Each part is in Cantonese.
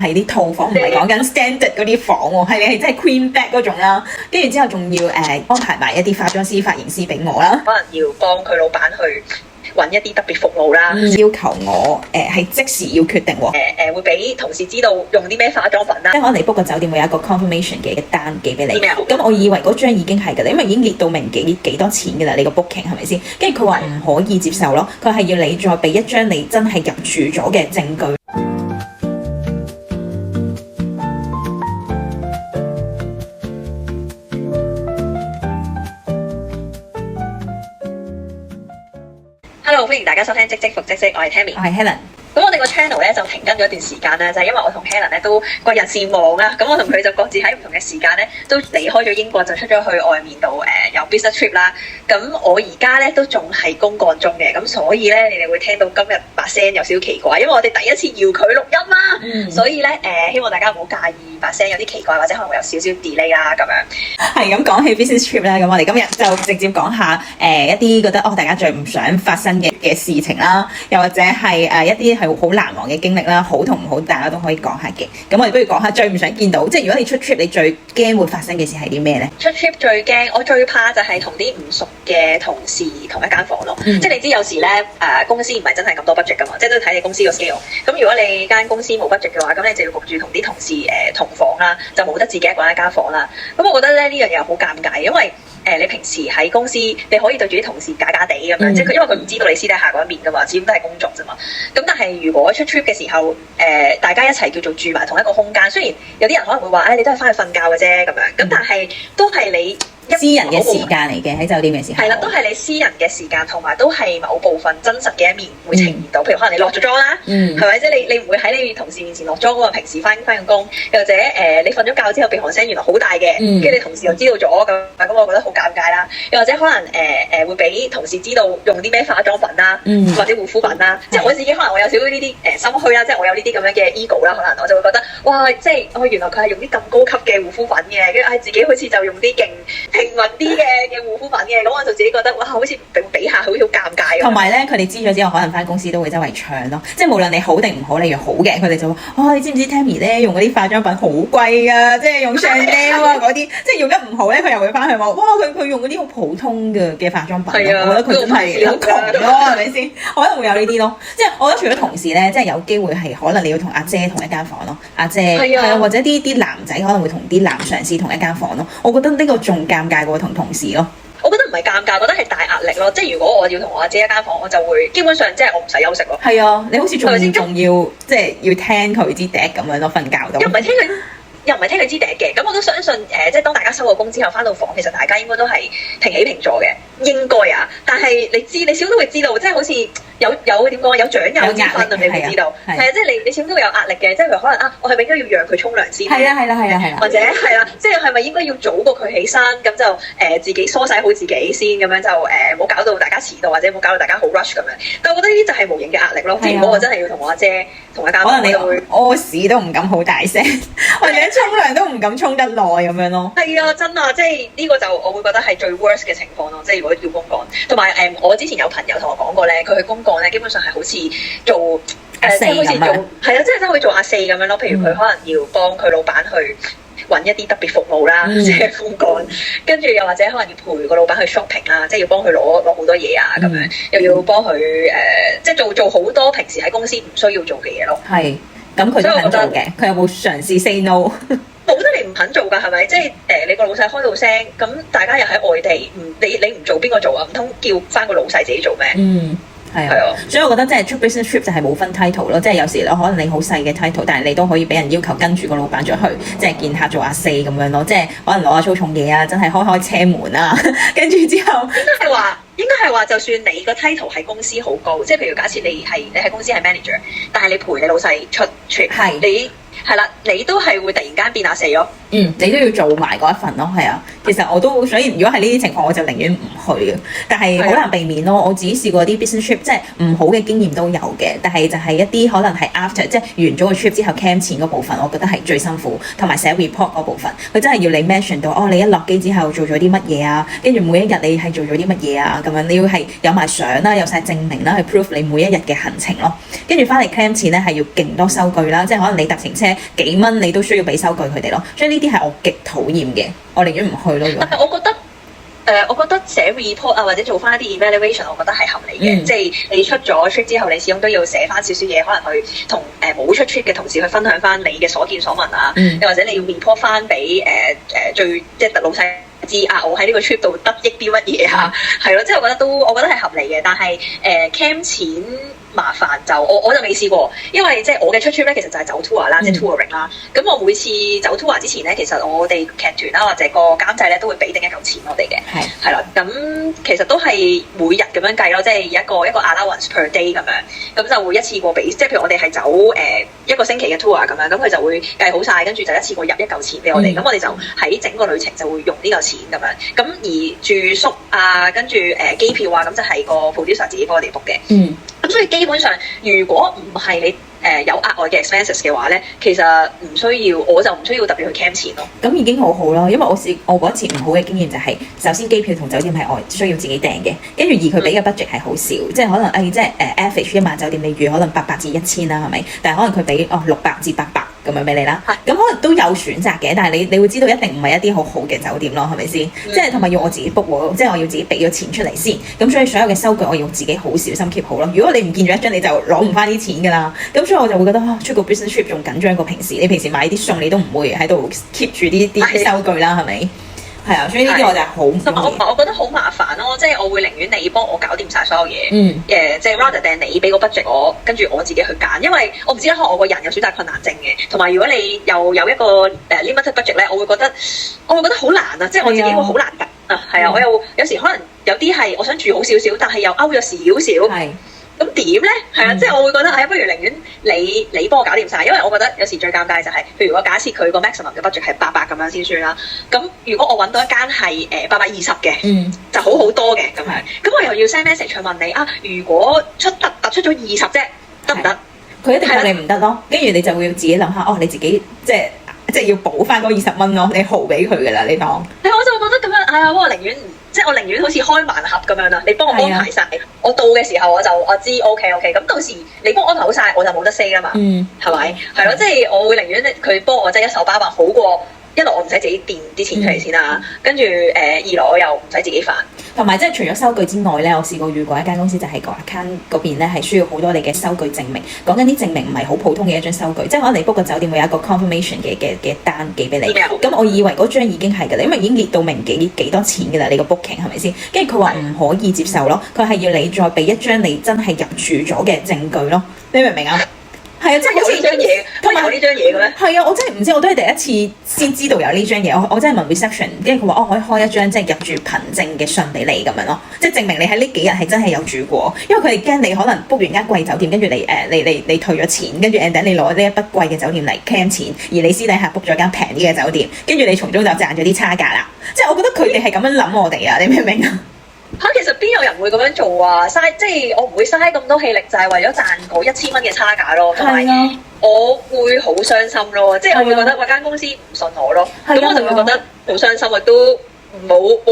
係啲套房，唔係講緊 standard 嗰啲房喎，係你係真係 queen bed 嗰種啦。跟住之後仲要安排埋一啲化妝師、髮型師俾我啦，可能要幫佢老闆去揾一啲特別服務啦，要求我係即時要決定喎。會俾同事知道用啲咩化妝品啦。即係可能你 book 個酒店會有一個 confirmation 嘅一單寄俾你， Email 咁我以為嗰張已經係㗎啦，因為已經列到明幾多錢㗎啦，你個 booking 係咪先？跟住佢話唔可以接受咯，佢係要你再俾一張你真係入住咗嘅證據。Hello， 歡迎大家收聽職職復職職，我係 Tammy， 我係 Helen。咁我哋個 channel 咧就停更咗一段時間啦，就係因為我同 Helen 咧都個人事忙啊，咁我同佢就各自喺唔同嘅時間咧都離開咗英國，就出咗去外面度有 business trip 啦。咁我而家咧都仲係公幹中嘅，咁所以咧你哋會聽到今日把聲有少少奇怪，因為我哋第一次遙距錄音啦，所以咧希望大家唔好介意把聲有啲奇怪，或者可能會有少少 delay 啦咁樣。係咁講起 business trip 咧，咁我哋今日就直接講下一啲覺得大家最唔想發生嘅事情啦，又或者係一啲係好難忘嘅經歷啦，好同唔好大家都可以講下嘅。咁我哋不如講下最唔想見到，即係如果你出 trip 你最驚會發生嘅事係啲咩咧？出 trip 最驚，我最怕就係同啲唔熟嘅同事同一間房咯。即係你知有時咧公司唔係真係咁多 budget 噶嘛，即係都睇你公司個 scale。咁如果你間公司冇 budget 嘅話，咁你就要焗住同啲同事同房啦，就冇得自己一個人一間房啦。咁我覺得咧呢樣嘢好尷尬，因為你平時喺公司你可以對住啲同事假假地咁樣，即係因為佢唔知道你私底下嗰一面噶嘛，始終都係工作啫嘛。咁但係如果出 trip 嘅時候，大家一齊叫做住埋同一個空間，雖然有啲人可能會話，你都係翻去瞓覺嘅啫咁樣，咁但係都係你私人嘅時間嚟嘅，喺酒店嘅時候。係啦，都係你私人嘅時間，同埋都係某部分真實嘅一面會呈現到。譬如可能你落咗妝啦，係咪？即係你唔會喺你同事面前落妝㗎嘛。平時翻工，又或者你瞓咗覺之後鼻鼾聲原來好大嘅，跟住你同事又知道咗咁我覺得好尷尬啦。又或者可能會俾同事知道用啲咩化妝品啦，或者護膚品啦。即係我自己可能我有少少呢啲心虛啦，即係我有呢啲咁樣嘅 ego 啦，可能我就會覺得哇，即係原來佢係用啲咁高級嘅護膚品嘅，跟住自己好似就用啲勁平民啲嘅護膚品嘅，咁我就自己覺得哇，好似比下好似好尷尬。同埋咧，佢哋知咗之後，可能翻公司都會周圍唱咯。即係無論你好定唔好，你用好嘅，佢哋就話：你知唔知 Tammy 咧用嗰啲化妝品好貴啊？即係用 Chanel 啊嗰啲，即係用得唔好咧，佢又會翻去話：哇，佢用嗰啲好普通嘅化妝品。係啊，我覺得佢真係好窮咯，係咪先？可能會有呢啲咯。即係我覺得除咗同事咧，即係有機會係可能你要同阿姐同一間房咯。阿姐係啊，或者啲男仔可能會同啲男上司同一間房咯。我覺得呢個仲尷尬過同同事咯。我覺得唔係尷尬，覺得係大壓力咯。即係如果我要同我阿姐一間房，我就會基本上即係我唔使休息咯。係啊，你好似仲要即係要聽佢支笛咁樣咯，瞓覺都。又唔係聽佢支笛嘅，咁我都相信即係當大家收咗工之後翻到房，其實大家應該都係平起平坐嘅，應該啊。但係你少都會知道，即係好似有點講有長幼之分啊，你會知道係啊，即係你少都會有壓力嘅，即係譬如可能我係咪應該要讓佢沖涼先？係啦，或者係啦，即係咪應該要早過佢起身，咁就自己梳洗好自己先，咁樣就冇搞到大家遲到，或者冇搞到大家好 rush 咁樣。但我覺得呢啲就係無形嘅壓力咯。如果我真係要同我阿姐同一間房，可能你會屙屎都唔敢好大聲，或者沖涼都唔敢沖得耐咁樣咯。係啊，真啊，即係呢個就我會覺得係最 worst 嘅情況咯。即係如果要公幹，同埋我之前有朋友同我講過咧，佢去公幹咧，基本上係好似做阿四咁樣，係啊，即係真係會做阿四咁樣咯。譬如佢可能要幫佢老闆去揾一啲特別服務啦，即係公幹，跟住又或者可能要陪個老闆去 shopping 啦，即係要幫佢攞好多嘢啊咁樣，又要幫佢即係做好多平時喺公司唔需要做嘅嘢咯。係，咁佢都肯做嘅。佢有冇嘗試 say no？冇得你唔肯做㗎，係咪？即係你個老細開到聲，咁大家又喺外地，你唔做邊個做啊？唔通叫翻個老細自己做咩？係啊，所以我覺得即係出 business trip 就係冇分 title 咯，即係有時咧可能你好細嘅 title，但係你都可以俾人要求跟住個老闆出去，即係見客做阿四咁樣咯，即係可能攞下粗重嘢啊，真係開車門啊，跟住之後應該係話，就算你個 title 喺公司好高，即係譬如假設你喺公司係 manager， 但係你陪你老細出 trip， 你係啦，你都係會突然間變阿四咯。你都要做埋嗰一份咯，係啊。其實我都所以，如果係呢啲情況，我就寧願唔去嘅。但係好難避免咯。我自己試過啲 business trip，即係唔好嘅經驗都有嘅。但係就係一啲可能係 after 即係完咗個 trip 之後 camp 前嗰部分，我覺得係最辛苦，同埋寫 report 嗰部分，佢真係要你 mention 到你一落機之後做咗啲乜嘢啊，跟住每一日你係做咗啲乜嘢啊，咁樣你要係有埋相啦，有晒證明啦，去 proof 你每一日嘅行程咯。跟住翻嚟 camp 前咧係要勁多收據啦，即係可能你搭程車幾蚊你都需要俾收據佢哋咯。所以呢啲係我極討厭嘅，我寧願唔去咯。但係我覺得寫 report 啊，或者做翻一啲 evaluation，我覺得係合理嘅。即係你出咗 trip 之後，你始終都要寫翻少少嘢，可能去同冇出 trip 嘅同事去分享翻你嘅所見所聞啊。又或者你要 report 翻俾最即係老細知我喺呢個 trip 度得益啲乜嘢啊？係咯，即係我覺得係合理嘅。但係camp 錢麻煩就我就未試過，因為即係我嘅出 trip 咧，其實就係走 tour 啦，即係 touring 啦。咁我每次走 tour 之前咧，其實我哋劇團啦或者個監製咧都會俾定一嚿錢我哋嘅，係啦。咁其實都係每日咁樣計咯，即係一個 allowance per day 咁樣，咁就會一次過俾，即係譬如我哋係走一個星期嘅 tour 咁樣，咁佢就會計好晒，跟住就一次過入一嚿錢俾我哋，咁我哋就喺整個旅程就會用呢嚿錢咁樣。咁而住宿啊，跟住機票啊，咁就係個 producer 自己幫我哋 book 嘅。咁所以基本上，如果唔係你有額外嘅 expenses 嘅話咧，其實唔需要，我就唔需要特別去 camp 錢咯。咁已經好好咯，因為我嗰次唔好嘅經驗就係，首先機票同酒店係我需要自己訂嘅，跟住而佢俾嘅 budget 係好少，即係可能即係average 一晚酒店你預可能800至1000啦，係咪？但係可能佢俾600至800咁樣俾你啦。咁可能都有選擇嘅，但係你會知道一定唔係一啲好好嘅酒店咯，係咪先？即係同埋要我自己 book 喎，即係我要自己俾咗錢出嚟先。咁所以所有嘅收據我要自己好小心 keep 好咯。如果你唔見咗一張，你就攞唔翻啲錢㗎啦。咁所以我就會覺得出個 business trip 仲緊張過平時。你平時買啲餸你都唔會喺度 keep 住啲收據啦，係咪？係啊，所以呢啲我就係好唔中意。我覺得好麻煩咯，即係我會寧願你幫我搞掂晒所有嘢。即係 rather than 你俾個 budget 我，跟住我自己去揀。因為我唔知可能我個人有選擇困難症嘅，同埋如果你又有一個limited budget 咧，我會覺得好難啊！即係我自己會好難揀啊。係啊，我有時可能有啲係我想住好少少，但係又勾咗少少。咁點咧？係啊，即係我會覺得，不如寧願你幫我搞掂晒，因為我覺得有時最尷尬就係，譬如我假設佢個 maximum 嘅 budget 係800咁樣先算啦。咁如果我揾到一間係820嘅，就好好多嘅咁樣。咁我又要 send message 去問你如果突出咗20啫，得唔得？佢一定話你唔得咯，跟住你就會自己諗下，你自己即係要補翻嗰20蚊咯，你豪俾佢噶啦，你當。我就會覺得咁樣，我寧願。即係我寧願好似開盲盒咁樣啦，你幫我安排晒，我到嘅時候我知 OK，咁到時你幫我安排好晒，我就冇得 say 啦嘛，係咪？係咯，即係我會寧願佢幫我即係一手包辦好過。一來我唔使自己墊啲錢出嚟先啦，跟住二來我又唔使自己煩。同埋即係除咗收據之外咧，我試過遇過一間公司就係個 account 嗰邊咧係需要好多你嘅收據證明。講緊啲證明唔係好普通嘅一張收據，即係可能你 book 個酒店會有一個 confirmation 嘅單寄俾你。咁我以為嗰張已經係㗎啦，因為已經列到明幾多錢㗎啦，你個 booking 係咪先？跟住佢話唔可以接受咯，佢係要你再俾一張你真係入住咗嘅證據咯，你明唔明啊？係啊，即係好似呢張嘢，同埋有呢張嘢嘅咩？係啊，我真係唔知，我都係第一次先知道有呢張嘢。我真係問 reception，跟住佢話我可以開一張即係入住憑證嘅信俾你咁樣咯，即係證明你喺呢幾日係真係有住過。因為佢哋驚你可能 book 完間貴酒店，跟住你退咗錢，跟住 and then 你攞呢一筆貴嘅酒店嚟 claim 錢，而你私底下 book 咗間平啲嘅酒店，跟住你從中就賺咗啲差價啦。即係我覺得佢哋係咁樣諗我哋啊，你明唔明啊？其實邊有人會咁樣做啊？即係我唔會嘥咁多氣力，就係為咗賺嗰1000蚊嘅差價咯。同埋我會好傷心咯，即係我會覺得間公司唔信我咯，咁我就會覺得好傷心，亦都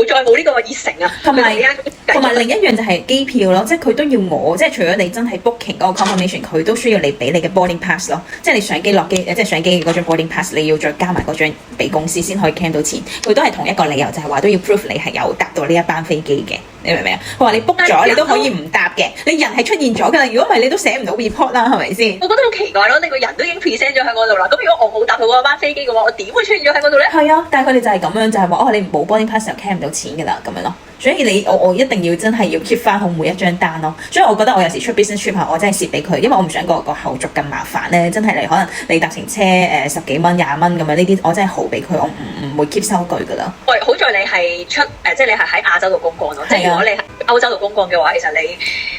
再冇呢個熱誠啊。同埋另一樣就係機票咯，即係佢都要我，即係除咗你真係 booking 嗰個 confirmation，佢都需要你俾你嘅 boarding pass 咯，即係你上機落機，即係上機嗰張 boarding pass，你要再加埋嗰張俾公司先可以 claim 到錢。佢都係同一個理由，就係話都要 proof 你係有搭到呢一班飛機嘅，你明唔明啊？佢話你 book 咗，你都可以唔搭嘅，你人係出現咗㗎啦。如果唔係，你都寫唔到 report 啦，係咪先？我覺得好奇怪咯，你個人都已經 present 咗喺嗰度啦。咁如果我冇搭到嗰班飛機嘅話，我點會出現咗喺嗰度咧？係啊，但係佢哋就係咁樣，就係話你冇 boarding pass 就 claim 唔到錢㗎啦，咁樣咯。所以我一定要真係要 keep 翻好每一張單咯。所以我覺得我有時出 business trip 我真係蝕俾佢，因為我唔想個後續咁麻煩咧。真係可能你搭乘車10幾蚊20蚊咁樣呢啲，我真係豪俾佢，我唔會 keep 收據㗎啦。喂，好在你係即係你係喺亞洲度公幹咯。即係如果你喺歐洲度公幹嘅話，其實你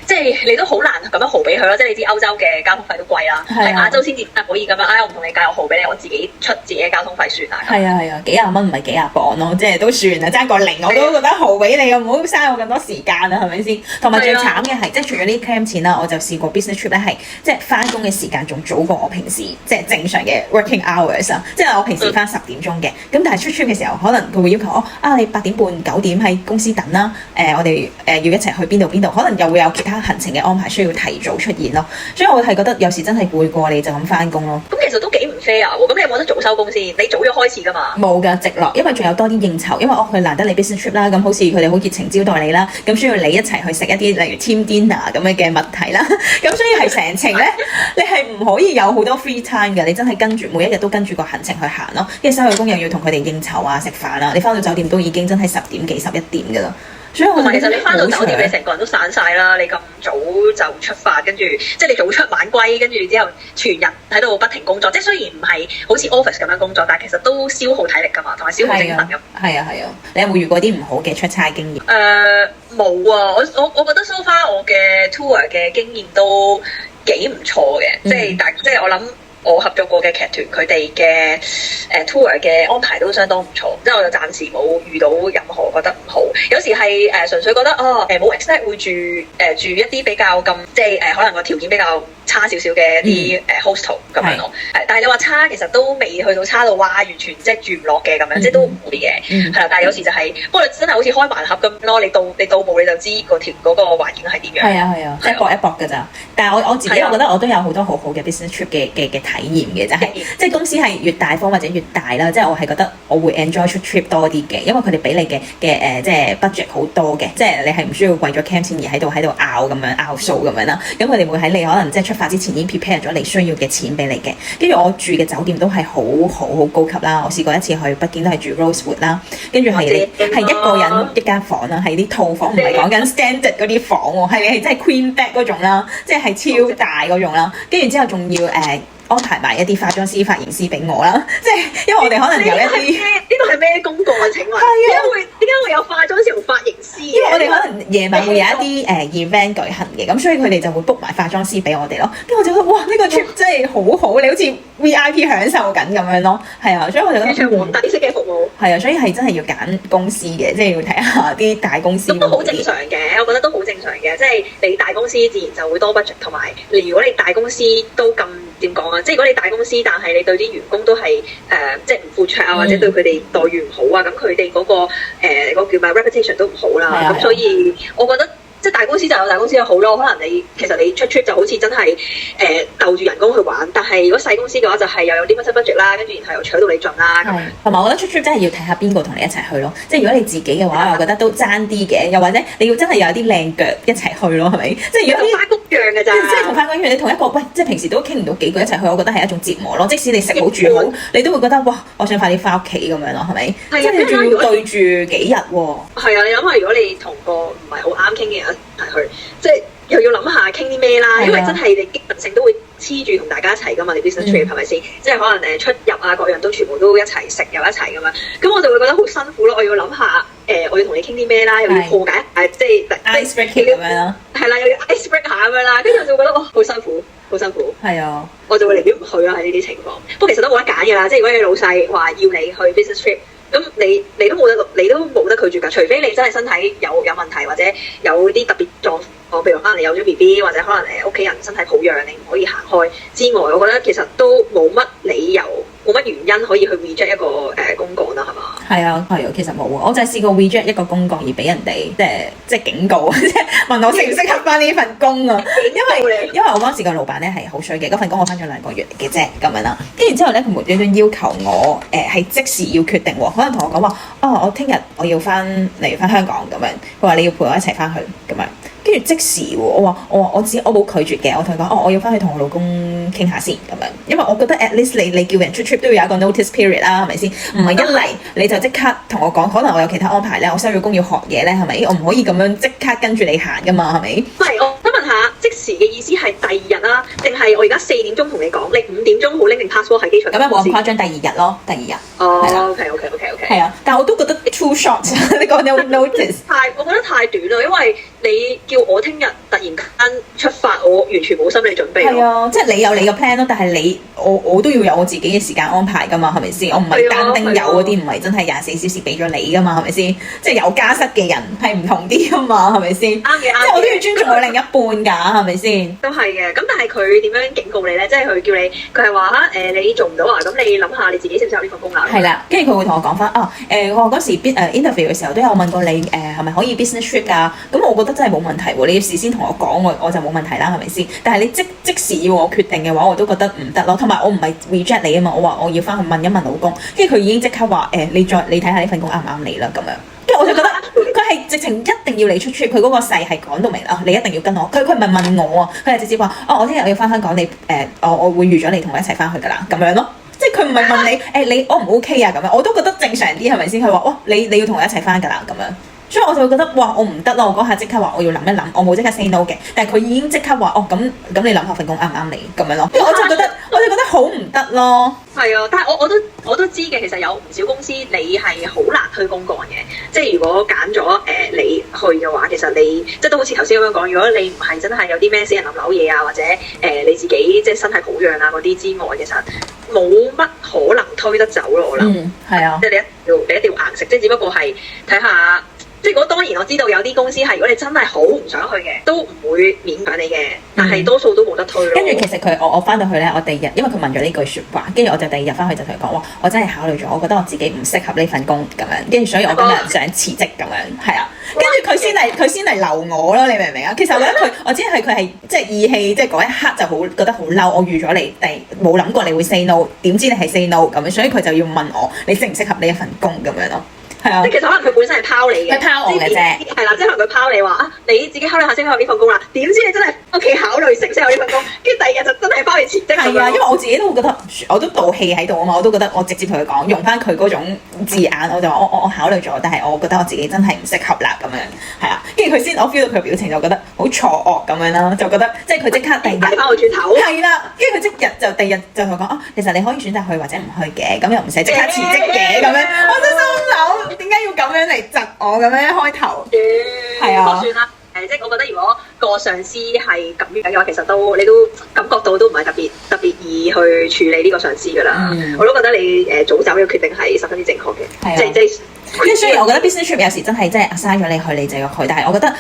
即係你都好難咁樣豪俾佢咯。即係你知歐洲嘅交通費都貴啦，喺亞洲先至可以咁樣。我唔同你計，我豪俾你，我自己出自己嘅交通費算啦。係啊，幾廿蚊唔係幾廿磅咯，即係都算啊，爭個零我都覺得豪俾你，唔好嘥我咁多時間啊，係咪先？同埋最慘嘅係，即係除咗呢啲 camp 錢啦，我就試過 business trip 咧係即係翻工嘅時間仲早過我平時即係正常嘅 working hours 啊，即係我平時翻10點鐘嘅，咁但係出 trip 嘅時候，可能佢會要求你8點半9點喺公司等啦，我哋要一齊去邊度，可能又會有其他行程嘅安排需要提早出現咯，所以我係覺得有時真係攰過你就咁翻工咯。咁其實都幾唔 fair 喎，咁你有冇得早收工先？你早咗開始㗎嘛？冇㗎，直落，因為仲有多啲應酬，因為佢難得你 business trip 啦，咁好似佢哋好熱情招待你啦，咁需要你一齊去食一啲例如 team dinner 咁樣嘅物體啦，咁所以係成程咧，你係唔可以有好多 free time 嘅，你真係跟住每一日都跟住個行程去行咯，跟住收咗工又要同佢哋應酬啊、食飯啊，你翻到酒店都已經真係10點幾11點㗎啦。所以同埋其實你翻到酒店，你成個人都散晒啦。你咁早就出發，跟住即係你早出晚歸，跟住之後全日喺度不停工作。即係雖然唔係好似 office 咁樣工作，但係其實都消耗體力㗎嘛，同埋消耗精神㗎。係啊，你有冇遇過啲唔好嘅出差經驗？冇啊！我覺得 so far 我嘅 tour 嘅經驗都幾唔錯嘅，即係我諗。我合作過嘅劇團，佢哋嘅tour 嘅安排都相當唔錯，即係我就暫時冇遇到任何覺得唔好。有時係純粹覺得冇 expect 會住一啲比較咁即係可能個條件比較差少少嘅一啲hostel 咁樣咯。但係你話差，其實都未去到差到完全即係住唔落嘅咁樣，即係都唔會嘅。係啦，但係有時就係不過你真係好似開盲盒咁咯，你到步你就知嗰個環境係點樣。係啊，即係搏一搏㗎咋。但係我自己我覺得我都有好多好好嘅 business trip 嘅體驗嘅，就係即係公司係越大方或者越大啦，即係我係覺得我會 enjoy 出 trip 多啲嘅，因為佢哋俾你嘅即係 budget 好多嘅，即係你係唔需要為咗 camp 錢而喺度拗咁樣拗數咁樣啦。咁佢哋會喺你可能即係出發之前已經 prepare 咗你需要嘅錢俾你嘅。跟住我住嘅酒店都係好高級啦。我試過一次去北京都係住 Rosewood 啦，跟住係一個人一間房啦，係啲套房，唔係講緊 standard 嗰啲房喎，係真係 queen bed 嗰種啦，即係超大嗰種啦。跟住之後仲要安排埋一啲化妝師、髮型師俾我啦，即係因為我哋可能有一啲呢個係咩公告啊？請問點解會有化妝師同髮型師？因為我哋可能夜晚會有一啲event 舉行嘅，咁所以佢哋就會 book 埋化妝師俾我哋咯。跟住我就覺得哇，呢個 trip 真係好好，你好似 VIP 享受緊咁樣咯。係啊，所以我就覺得完全皇帝式嘅服務。係啊，所以係真係要揀公司嘅，即係要睇下啲大公司。咁都好正常嘅，我覺得都好正常嘅，即係你大公司自然就會多 budget，同埋如果你大公司都咁點講啊？即係如果你大公司，但係你對啲員工都係即係唔付出啊，或者對佢哋待遇唔好啊，咁佢哋嗰個嗰個叫咩 reputation 都唔好啦。咁所以我覺得即係大公司就有大公司嘅好咯。可能其實你出 trip 就好似真係鬥住人工去玩，但係如果細公司嘅話就係又有啲乜 budget 啦，跟住然後又搶到你盡啦。係，同埋我覺得出 trip 真係要睇下邊個同你一齊去咯。即係如果你自己嘅話，我覺得都爭啲嘅。又或者你要真係有啲靚腳一齊去咯，係咪？即係如果翻工一樣嘅咋，即係同翻工一樣，你同一個即係平時都傾唔到幾句一齊去，我覺得係一種折磨咯。即使你食好住好，你都會覺得哇，我想快啲翻屋企咁樣咯，係咪？即係你仲要對住幾日喎？係啊，你諗下，如果你同個唔係好啱傾嘅人一齊去，即係又要諗下傾啲咩啦，因為真係你機能性都會黐住同大家一齊噶嘛，你 business trip 係咪先？即係可能出入啊各樣都全部都一齊食又一齊咁樣，咁我就會覺得好辛苦咯。我要諗下我要同你傾啲咩啦，又要破解即係 ice breaking 咁樣啦，係啦，又要 ice break 下咁樣啦，跟住我就會覺得好辛苦，好辛苦。係啊，我就會寧願唔去啦喺呢啲情況。不過其實都冇得揀㗎啦，即係如果你老細話要你去 business trip。咁你都冇得拒絕㗎，除非你真係身體有問題，或者有啲特別狀況，譬如可能你有咗 BB，或者可能屋企人身體抱恙，你唔可以行開之外，我覺得其實都冇乜理由，冇乜原因可以去 reject 一個公告啦，係嘛？係啊，其實冇啊，我就係試過 reject 一個公告而俾人哋即係警告，即係問我適唔適合翻呢份工啊？因為我嗰時個老闆咧係好衰嘅，嗰份工我翻咗2個月嘅啫咁樣啦，跟住之後咧佢無端端要求我係即時要決定喎，可能同我講話我聽日我要翻香港咁樣，佢話你要陪我一齊翻去咁樣。跟住即時喎，我冇拒絕嘅，我同佢講我要翻去同我老公傾下先咁樣，因為我覺得 at least 你叫人出 trip 都要有一個 notice period 啦，係咪先？唔係一嚟你就即刻同我講，可能我有其他安排咧，我收咗工要學嘢咧，係咪？我唔可以咁樣即刻跟住你行噶嘛，係咪？唔係，我想問下，即時嘅意思係第2日啦，定係我而家4點鐘同你講，你5點鐘好拎定 passport 喺機場？咁樣冇咁誇張，第2日咯，第2日。哦，OK。係啊，但係我都覺得 too short 呢個 notice。我覺得太短啦，因為你叫我聽日突然間出發，我完全冇心理準備咯。係啊，即係你有你個 plan 咯，但係我都要有我自己嘅時間安排噶嘛，係咪先？我唔係單丁有嗰啲，唔係真係24小時俾咗你噶嘛，係咪先？即係有家室嘅人係唔同啲噶嘛，係咪先？啱嘅，即係我都要尊重我另一半㗎，係咪先？都係嘅，咁但係佢點樣警告你咧？即係佢叫你，佢係話你做唔到啊，咁你諗下你自己適唔適合呢份工啊？係啦，跟住佢會同我講翻我嗰時interview 嘅時候都有問過你係咪可以 business trip 啊？咁我覺得真係冇問題喎，你要事先同我講，我就冇問題啦，係咪先？但係你即時要我決定嘅話，我都覺得唔得咯。同埋我唔係 reject 你啊嘛，我話我要翻去問一問老公，跟住佢已經即刻話你睇下呢份工啱唔啱你啦咁樣。跟住我就覺得佢係直情一定要你出 trip，佢嗰個勢係講到明啦，你一定要跟我。佢唔係問我啊，佢係直接話我聽日我要翻香港，你我會預咗你同我一齊翻去㗎啦，咁樣咯。即係佢唔係問你你 O 唔 OK 啊咁樣，我都覺得正常啲係咪先？佢話哇你要同我一齊翻㗎啦咁樣。所以我就會覺得哇，我唔得咯！我嗰下即刻話我要諗一諗，我冇即刻 say no 嘅，但係佢已經即刻話咁你諗下份工啱唔啱你咁樣咯。我就覺得好唔得咯。係啊，但係我都知嘅，其實有唔少公司你係好難推公幹嘅，即係如果揀咗你去嘅話，其實你即係都好似頭先咁樣講，如果你唔係真係有啲咩死人冧樓嘢啊，或者你自己即係身體保養啊嗰啲之外，其實冇乜可能推得走咯。我諗係啊，即係你一定要硬食，即係只不過係睇下。即係當然我知道有啲公司係如果你真係好唔想去嘅，都唔會勉強你嘅，但係多數都冇得推咯。跟住其實我翻到去咧，我第二日因為佢問咗呢句説話，跟住我就第二日翻去就同佢講我真係考慮咗，我覺得我自己唔適合呢份工咁樣，跟住所以我今日想辭職咁樣，係啊。跟住佢先嚟留我咯，你明唔明啊？其實我覺得我知係佢係即係義氣，即係嗰一刻就好覺得好嬲，我預咗你，但冇諗過你會 say no，點知你係 say no 咁樣，所以佢就要問我你適唔適合呢一份工咁樣咯。係啊，即係其實可能佢本身係拋你嘅，佢拋我嘅啫。係啦，即係可能佢拋你話你自己考慮下先適合呢份工啦。點知你真係屋企考慮適唔適合呢份工，跟住第二日就真係拋你辭職。係啊，因為我自己都會覺得我都道氣喺度啊嘛，我都覺得我直接同佢講，用翻佢嗰種字眼，我就話我考慮咗，但係我覺得我自己真係唔適合啦咁樣。係啊，跟住佢先我 feel 到佢嘅表情就覺得好錯愕咁樣啦，就覺得即係佢即刻第二日翻我轉頭。係啦，跟住佢第二日就同我講其實你可以選擇去或者唔去嘅，咁又唔使即刻辭職嘅咁樣。我真心諗點解要咁樣嚟窒我咁樣一開頭？係啊，不過算啦。即係我覺得如果個上司係咁樣嘅話，其實你都感覺到都唔係特別易去處理呢個上司㗎啦。我都覺得你早走嘅決定係十分之正確嘅。即係雖然我覺得 business trip 有時真係即係 assign 咗你去你就要去，但係我覺得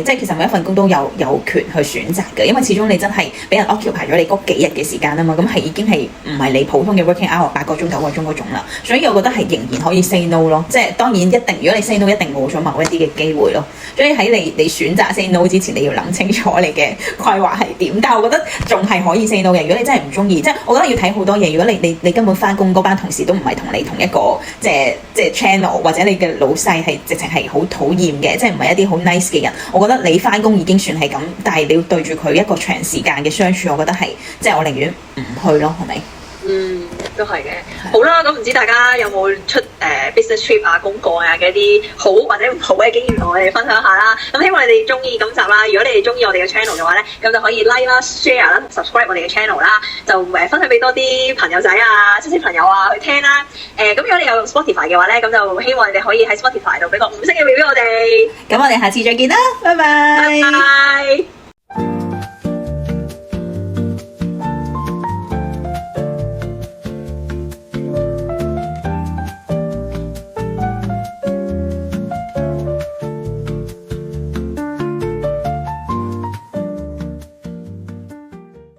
即係其實每一份工都有權去選擇嘅，因為始終你真係俾人 occupy 咗你嗰幾日嘅時間啊嘛，咁係已經係唔係你普通嘅 working hour 8個鐘9個鐘嗰種啦，所以我覺得係仍然可以 say no 咯，即係當然一定如果你 say no 一定冇咗某一啲嘅機會咯，所以喺你選擇 say no 之前你要諗清楚你嘅規劃係點，但係我覺得仲係可以 say no 嘅，如果你真係唔中意，即係我覺得要睇好多嘢，如果你根本翻工嗰班同事都唔係同你同一個即係 channel。或者你嘅老細係直情係好討厭嘅，即係唔係一啲好 nice 嘅人。我覺得你翻工已經算係咁，但係你要對住佢一個長時間嘅相處，我覺得係即係我寧願唔去咯，係咪？都係嘅。好啦，咁唔知大家有冇出business trip 啊、公幹啊嘅一啲好或者唔好嘅經驗同我哋分享下啦。咁希望你哋中意今集啦。如果你哋中意我哋嘅 channel 嘅話咧，咁就可以 like 啦、share 啦、subscribe 我哋嘅 channel 啦，就分享俾多啲朋友仔啊、親戚朋友啊去聽啦。咁如果你有用 Spotify 嘅話咧，咁就希望你哋可以喺 Spotify 度俾個5星嘅 review 我哋。咁我哋下次再見啦，拜拜。拜拜。